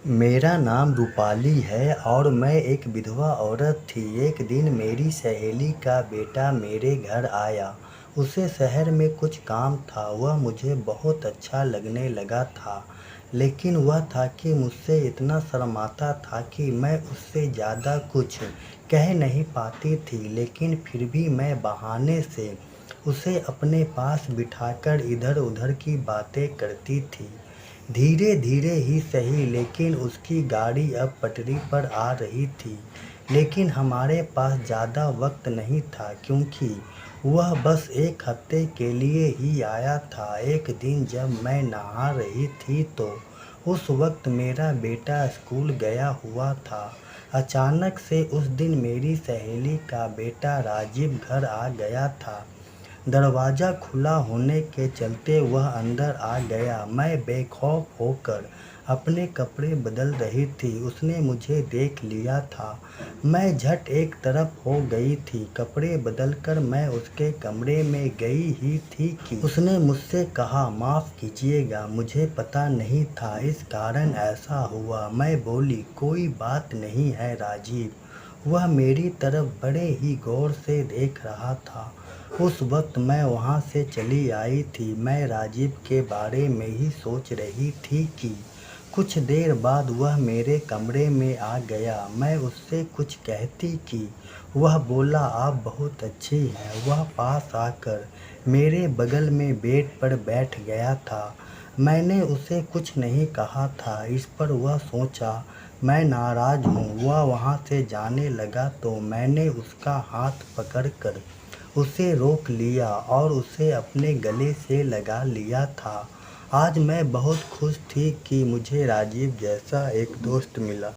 मेरा नाम रूपाली है और मैं एक विधवा औरत थी। एक दिन मेरी सहेली का बेटा मेरे घर आया। उसे शहर में कुछ काम था। वह मुझे बहुत अच्छा लगने लगा था, लेकिन वह था कि मुझसे इतना शर्माता था कि मैं उससे ज़्यादा कुछ कह नहीं पाती थी। लेकिन फिर भी मैं बहाने से उसे अपने पास बिठाकर इधर उधर की बातें करती थी। धीरे धीरे ही सही, लेकिन उसकी गाड़ी अब पटरी पर आ रही थी। लेकिन हमारे पास ज़्यादा वक्त नहीं था, क्योंकि वह बस एक हफ्ते के लिए ही आया था। एक दिन जब मैं नहा रही थी तो उस वक्त मेरा बेटा स्कूल गया हुआ था। अचानक से उस दिन मेरी सहेली का बेटा राजीव घर आ गया था। दरवाज़ा खुला होने के चलते वह अंदर आ गया। मैं बेखौफ होकर अपने कपड़े बदल रही थी। उसने मुझे देख लिया था। मैं झट एक तरफ हो गई थी। कपड़े बदलकर मैं उसके कमरे में गई ही थी कि उसने मुझसे कहा, माफ़ कीजिएगा, मुझे पता नहीं था इस कारण ऐसा हुआ। मैं बोली, कोई बात नहीं है राजीव। वह मेरी तरफ बड़े ही गौर से देख रहा था। उस वक्त मैं वहाँ से चली आई थी। मैं राजीव के बारे में ही सोच रही थी कि कुछ देर बाद वह मेरे कमरे में आ गया। मैं उससे कुछ कहती कि वह बोला, आप बहुत अच्छी हैं। वह पास आकर मेरे बगल में बेड पर बैठ गया था। मैंने उसे कुछ नहीं कहा था। इस पर वह सोचा मैं नाराज़ हूँ। वह वहाँ से जाने लगा तो मैंने उसका हाथ पकड़कर उसे रोक लिया और उसे अपने गले से लगा लिया था। आज मैं बहुत खुश थी कि मुझे राजीव जैसा एक दोस्त मिला।